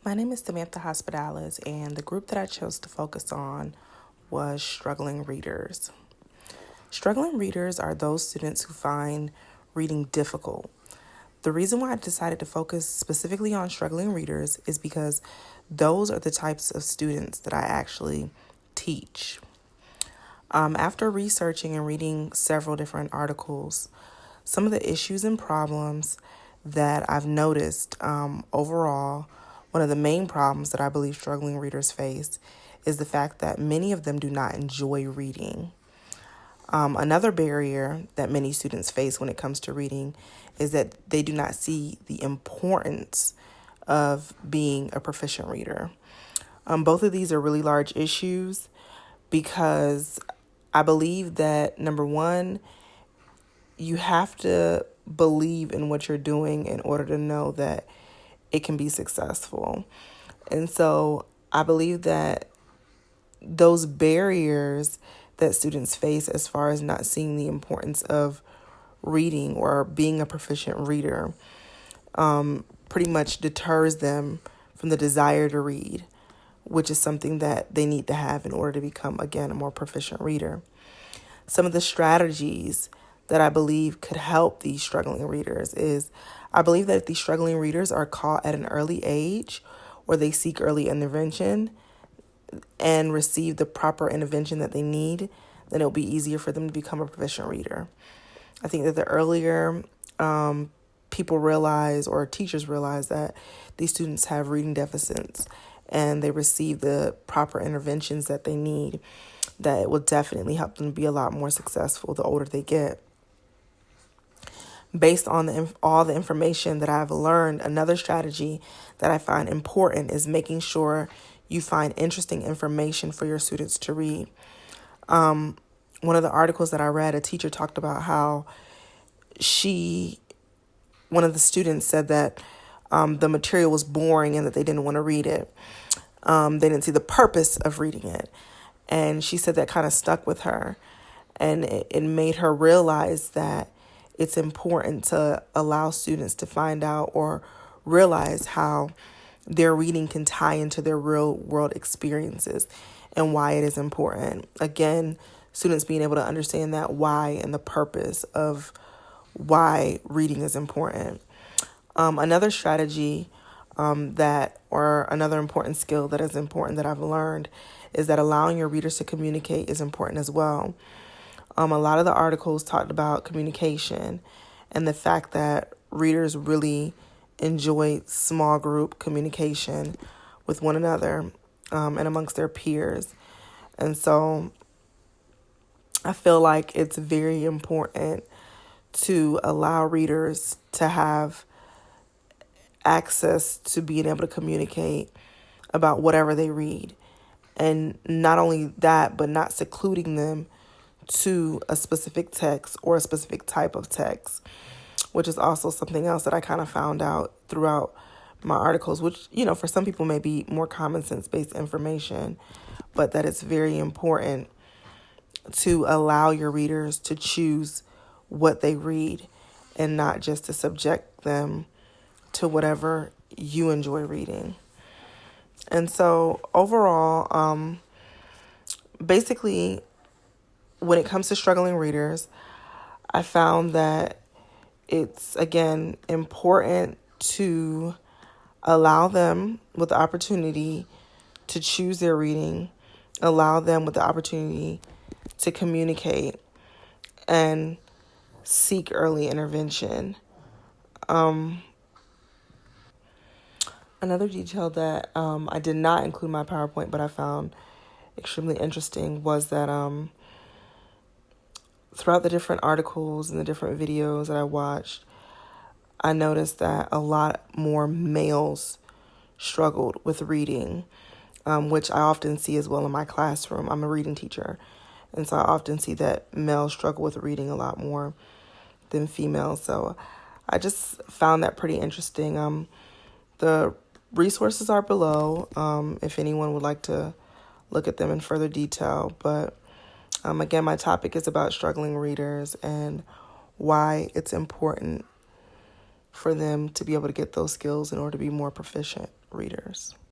My name is Samantha Hospitalis, and the group that I chose to focus on was struggling readers. Struggling readers are those students who find reading difficult. The reason why I decided to focus specifically on struggling readers is because those are the types of students that I actually teach. After researching and reading several different articles, some of the issues and problems that I've noticed overall, one of the main problems that I believe struggling readers face is the fact that many of them do not enjoy reading. Another barrier that many students face when it comes to reading is that they do not see the importance of being a proficient reader. Both of these are really large issues because I believe that number one, you have to believe in what you're doing in order to know that it can be successful. And so I believe that those barriers that students face as far as not seeing the importance of reading or being a proficient reader pretty much deters them from the desire to read, which is something that they need to have in order to become, again, a more proficient reader. Some of the strategies that I believe could help these struggling readers is I believe that if these struggling readers are caught at an early age or they seek early intervention and receive the proper intervention that they need, then it'll be easier for them to become a proficient reader. I think that the earlier people realize or teachers realize that these students have reading deficits and they receive the proper interventions that they need, that it will definitely help them be a lot more successful the older they get. Based on all the information that I've learned, another strategy that I find important is making sure you find interesting information for your students to read. One of the articles that I read, a teacher talked about how one of the students said that the material was boring and that they didn't want to read it. They didn't see the purpose of reading it. And she said that kind of stuck with her. And it made her realize that it's important to allow students to find out or realize how their reading can tie into their real world experiences and why it is important. Again, students being able to understand that why and the purpose of why reading is important. Another strategy or another important skill that is important that I've learned is that allowing your readers to communicate is important as well. A lot of the articles talked about communication and the fact that readers really enjoy small group communication with one another and amongst their peers. And so I feel like it's very important to allow readers to have access to being able to communicate about whatever they read. And not only that, but not secluding them to a specific text or a specific type of text, which is also something else that I kind of found out throughout my articles, which, for some people may be more common sense based information, but that it's very important to allow your readers to choose what they read and not just to subject them to whatever you enjoy reading. And so overall, basically, when it comes to struggling readers, I found that it's, again, important to allow them with the opportunity to choose their reading, allow them with the opportunity to communicate and seek early intervention. Another detail that I did not include in my PowerPoint, but I found extremely interesting was that throughout the different articles and the different videos that I watched, I noticed that a lot more males struggled with reading, which I often see as well in my classroom. I'm a reading teacher, and so I often see that males struggle with reading a lot more than females. So I just found that pretty interesting. The resources are below if anyone would like to look at them in further detail. But again, my topic is about struggling readers and why it's important for them to be able to get those skills in order to be more proficient readers.